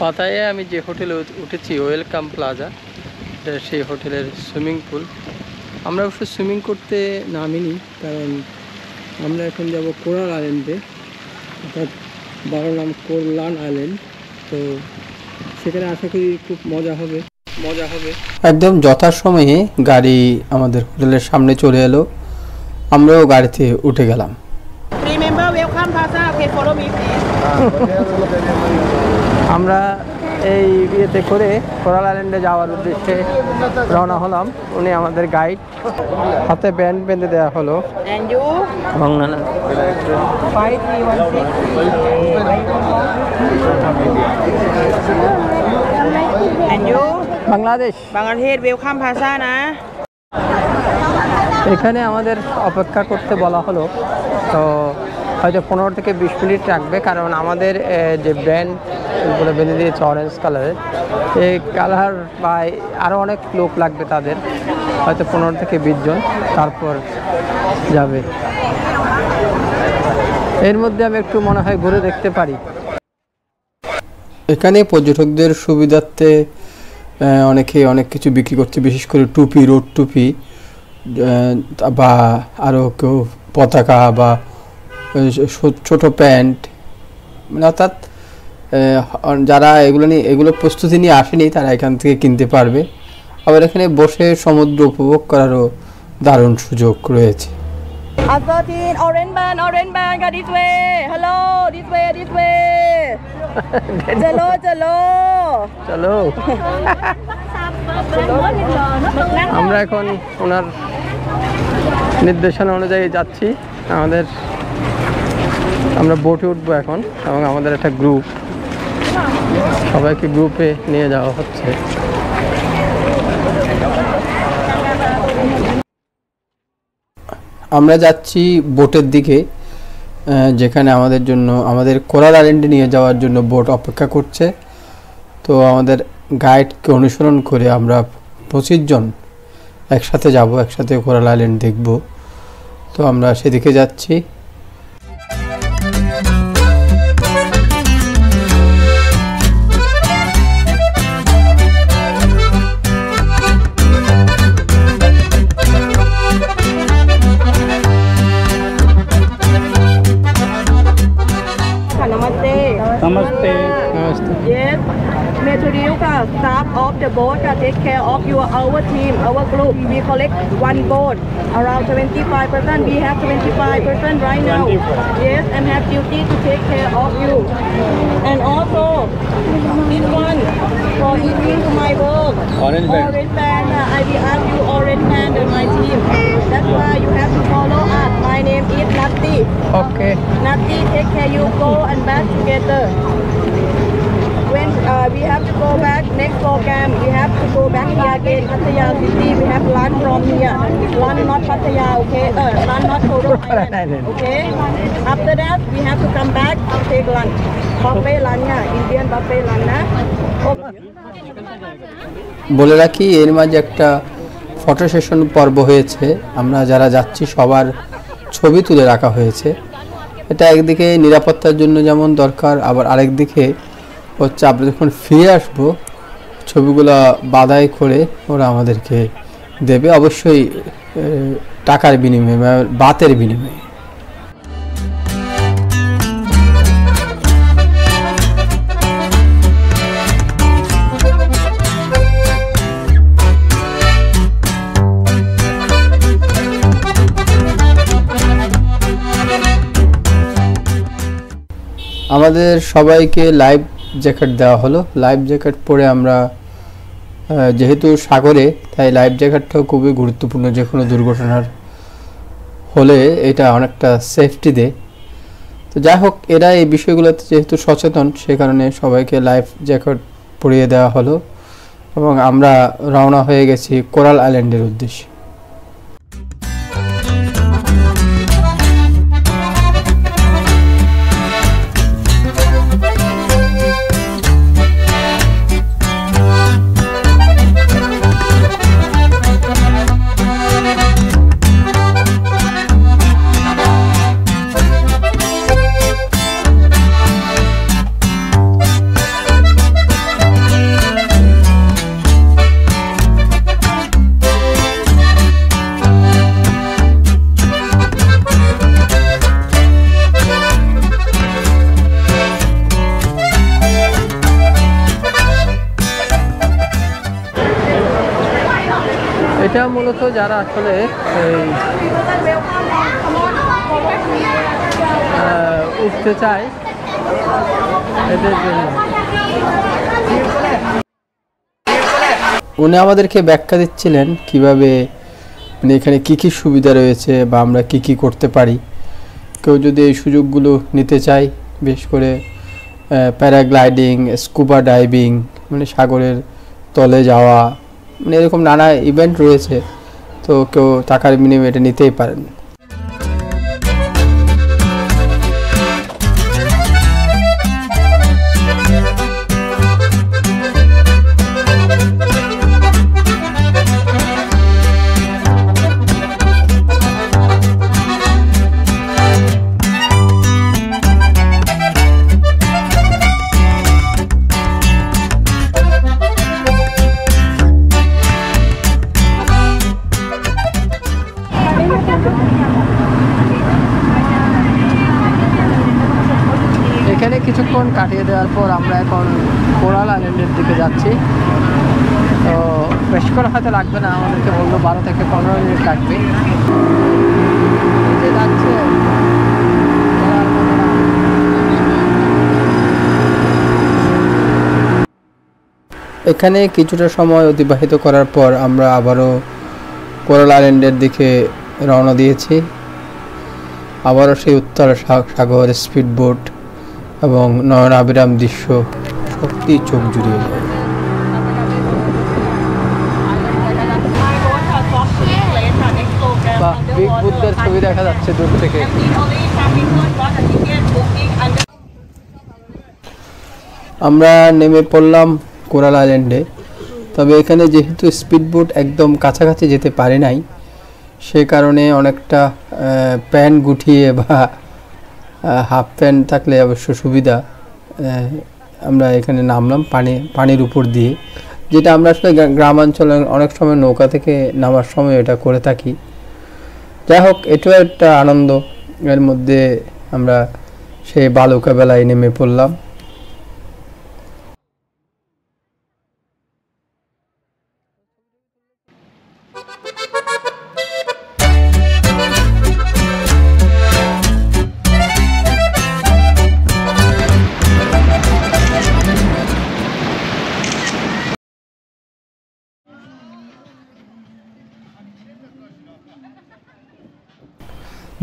পাতায়ে আমি যে হোটেলে উঠেছি ওয়েলকাম প্লাজা, সেই হোটেলের সুইমিং পুল। আমরা অবশ্য সুইমিং করতে নামিনি, কারণ আমরা এখন যাব কোরাল আইল্যান্ডে, অর্থাৎ বাংলা নাম কোরলান আইল্যান্ড। তো সেখানে আশা করি খুব মজা হবে। একদম যথাসময়ে গাড়ি আমাদের হোটেলের সামনে চলে এলো, আমরাও গাড়িতে উঠে গেলাম। আমরা এই বিয়েতে করে কোরাল আইল্যান্ডে যাওয়ার উদ্দেশ্যে রওনা হলাম। উনি আমাদের গাইড, হাতে ব্যান্ড বেঁধে দেওয়া হলো। এবং বাংলাদেশ ওয়েলকাম প্লাজা না, এখানে আমাদের অপেক্ষা করতে বলা হলো। তো হয়তো 15 থেকে 20 মিনিট রাখবে, কারণ আমাদের যে ব্র্যান্ডগুলো বেঁধে দিয়েছে অরেঞ্জ কালারের, এই কালার বা আরও অনেক লোক লাগবে তাদের, হয়তো 15 থেকে 20 জন, তারপর যাবে। এর মধ্যে আমি একটু মনে হয় ঘুরে দেখতে পারি। এখানে পর্যটকদের সুবিধার্থে অনেকে অনেক কিছু বিক্রি করছে, বিশেষ করে টুপি, রোড টুপি, বা আরও কেউ পতাকা বা ছোট প্যান্ট, মানে অর্থাৎ যারা এগুলো প্রস্তুতি নিয়ে আসেনি তারা এখান থেকে কিনতে পারবে। আবার এখানে বসে সমুদ্র উপভোগ করারও দারুণ সুযোগ রয়েছে। orange band, go this way. Hello, this way. চলো। আমরা এখন ওনার নির্দেশনা অনুযায়ী যাচ্ছি। আমরা বোটে উঠবো এখন, এবং আমাদের একটা গ্রুপ, সবাইকে গ্রুপে নিয়ে যাওয়া হচ্ছে। আমরা যাচ্ছি বোটের দিকে, যেখানে আমাদের কোরাল আইল্যান্ডে নিয়ে যাওয়ার জন্য বোট অপেক্ষা করছে। তো আমাদের গাইডকে অনুসরণ করে আমরা 25 জন একসাথে যাব, একসাথে কোরাল আইল্যান্ড দেখব। তো আমরা সেদিকে যাচ্ছি। Namaste. Yes. Meteorika, staff of the boat take care of our team, our group. We collect one boat, around 75%. We have 25% right now. 25. Yes, and have duty to take care of you. And also, this one for eating to my work. Orange band. I will ask you orange band and my team. That's why you have to follow us. My name is Natti. Okay. Natti, take care. You go and back together. When we have to go back next program, we have to go back here again, Pattaya City. We have lunch from here. Lunch not Pattaya, okay? Lunch not Kodo Island, okay? After that, we have to come back and take lunch. Buffet lunch, Indian buffet lunch. বলে রাখি, এর মাঝে একটা photo session পর্ব হয়েছে। আমরা যারা যাচ্ছি সবার ছবি তুলে রাখা হয়েছে। এটা একদিকে নিরাপত্তার জন্য যেমন দরকার, আবার আরেক দিকে হচ্ছে আমরা যখন ফিরে আসবো ছবিগুলো বাধাই করে ওরা আমাদেরকে দেবে, অবশ্যই টাকার বিনিময়ে বা বাতের বিনিময়ে। আমাদের সবাইকে লাইফ জ্যাকেট দেওয়া হলো। লাইফ জ্যাকেট পরে আমরা যেহেতু সাগরে, তাই লাইফ জ্যাকেটটাও খুবই গুরুত্বপূর্ণ। যে কোনো দুর্ঘটনার হলে এটা অনেকটা সেফটি দেয়। তো যাই হোক, এরা এই বিষয়গুলোতে যেহেতু সচেতন, সে কারণে সবাইকে লাইফ জ্যাকেট পরিয়ে দেওয়া হলো এবং আমরা রওনা হয়ে গেছি কোরাল আইল্যান্ডের উদ্দেশ্যে। মূলত যারা আসলে উঠতে চায় এদের জন্য। উনি আমাদেরকে ব্যাখ্যা দিচ্ছিলেন কিভাবে মানে এখানে কি কি সুবিধা রয়েছে বা আমরা কি কি করতে পারি। কেউ যদি এই সুযোগগুলো নিতে চায়, বিশেষ করে প্যারাগ্লাইডিং, স্কুবা ডাইভিং, মানে সাগরের তলে যাওয়া, মানে এরকম নানা ইভেন্ট রয়েছে, তো কেউ টাকার বিনিময়ে এটা নিতেই পারেন। এখানে কিছুক্ষণ কাটিয়ে দেওয়ার পর আমরা এখন কোরাল আইল্যান্ডের দিকে যাচ্ছি। তো বেশি করে হয়তো লাগবে না, আমাদেরকে বললো 12 থেকে 15 মিনিট লাগবে। যে যাচ্ছে এখানে কিছুটা সময় অতিবাহিত করার পর আমরা আবারও কোরাল আইল্যান্ডের দিকে রওনা দিয়েছি। আবারও সেই উত্তর সাগর, স্পিড বোট এবং নয়নাভিরাম দৃশ্য সত্যি চোখ জুড়িয়ে যায়। বিগ বুদ্ধের ছবি দেখা যাচ্ছে দূর থেকে। আমরা নেমে পড়লাম কোরাল আইল্যান্ডে। তবে এখানে যেহেতু স্পিড বোট একদম কাছাকাছি যেতে পারে নাই, সে কারণে অনেকটা প্যান্ট গুটিয়ে বা হাফ প্যান্ট থাকলে অবশ্য সুবিধা। আমরা এখানে নামলাম পানির উপর দিয়ে, যেটা আমরা আসলে গ্রামাঞ্চলে অনেক সময় নৌকা থেকে নামার সময় এটা করে থাকি। যাই হোক, এটাও একটা আনন্দ। এর মধ্যে আমরা সেই বালুকা বেলায় নেমে পড়লাম।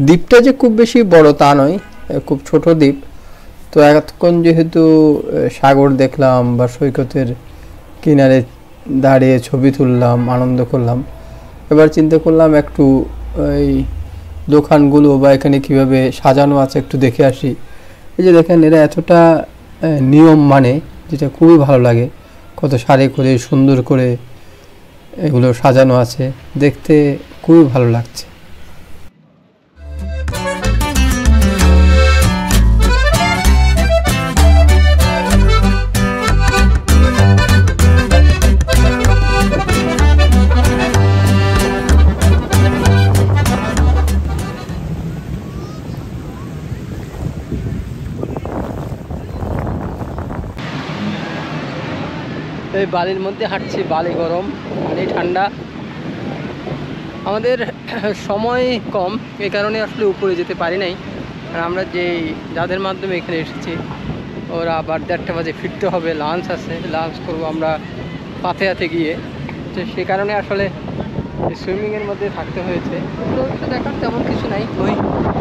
দ্বীপটা যে খুব বেশি বড় তা নয়, খুব ছোট দ্বীপ। তো এতক্ষণ যেহেতু সাগর দেখলাম বা সৈকতের কিনারে দাঁড়িয়ে ছবি তুললাম, আনন্দ করলাম, এবার চিন্তা করলাম একটু এই দোকানগুলো বা এখানে কিভাবে সাজানো আছে একটু দেখে আসি। এই যে দেখেন, এরা এতটা নিয়ম মানে, যেটা খুবই ভালো লাগে। কত সারি করে সুন্দর করে এগুলো সাজানো আছে, দেখতে খুবই ভালো লাগছে। এই বালির মধ্যে হাঁটছি, বালি গরম, পানি ঠান্ডা। আমাদের সময় কম, এই কারণে আসলে উপরে যেতে পারি নাই। আর আমরা যাদের মাধ্যমে এখানে এসেছি, ওরা আবার 1:30 বাজে ফিরতে হবে, লাঞ্চ আছে, লাঞ্চ করবো আমরা পাথেয়াতে গিয়ে। তো সে কারণে আসলে সুইমিংয়ের মধ্যে থাকতে হয়েছে। তো দেখার তেমন কিছু নাই, ওই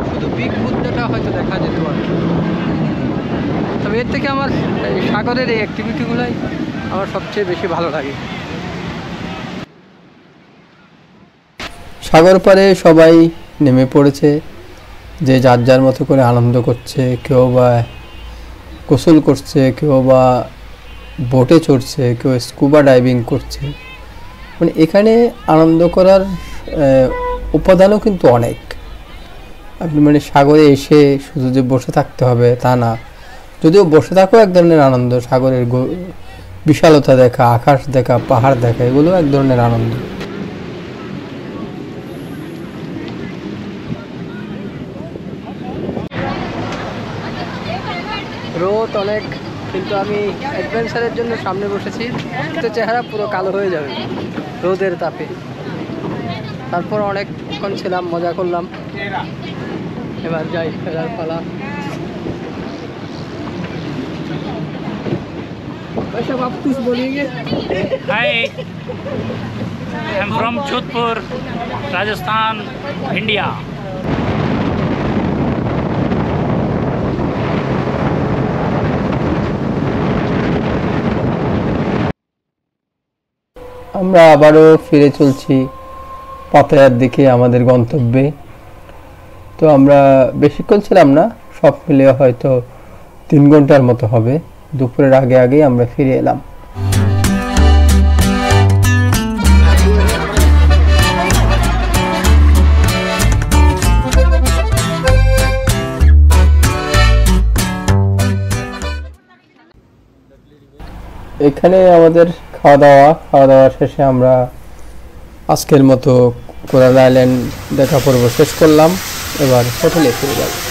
শুধু বিগ বুদ্ধটা হয়তো দেখা যেত আর কি। তবে এর থেকে আমার সাগরের এই অ্যাক্টিভিটিগুলোই আমার সবচেয়ে বেশি ভালো লাগে। সাগর পাড়ে সবাই নেমে পড়েছে, যে যার যার মতো করে আনন্দ করছে। কেউ বা গোসল করছে, কেউ বা বোটে চড়ছে, কেউ স্কুবা ডাইভিং করছে। মানে এখানে আনন্দ করার উপাদানও কিন্তু অনেক। আপনি মানে সাগরে এসে শুধু যে বসে থাকতে হবে তা না, যদিও বসে থাকাও এক ধরনের আনন্দ। সাগরের বিশালতা দেখা, আকাশ দেখা, পাহাড় দেখা, এগুলো এক ধরনের আনন্দ। রোদ অনেক, কিন্তু আমি অ্যাডভেঞ্চারের জন্য সামনে বসেছি, তো চেহারা পুরো কালো হয়ে যাবে রোদের তাপে। তারপর অনেকক্ষণ ছিলাম, মজা করলাম। এবার যাই, ফেরার পালা। Hi, I'm from Jodhpur, Rajasthan, India. আমরা আবারও ফিরে চলছি পাতায়ার দিকে, আমাদের গন্তব্যে। তো আমরা বেশিক্ষণ ছিলাম না, সব মিলিয়ে হয়তো 3 ঘন্টার মতো হবে। দুপুরের আগে আগেই আমরা ফিরে এলাম। এখানে আমাদের খাওয়া দাওয়া শেষে আমরা আজকের মতো কোরাল আইল্যান্ড দেখা পর্ব শেষ করলাম। এবার হোটেলে ফিরে যাব।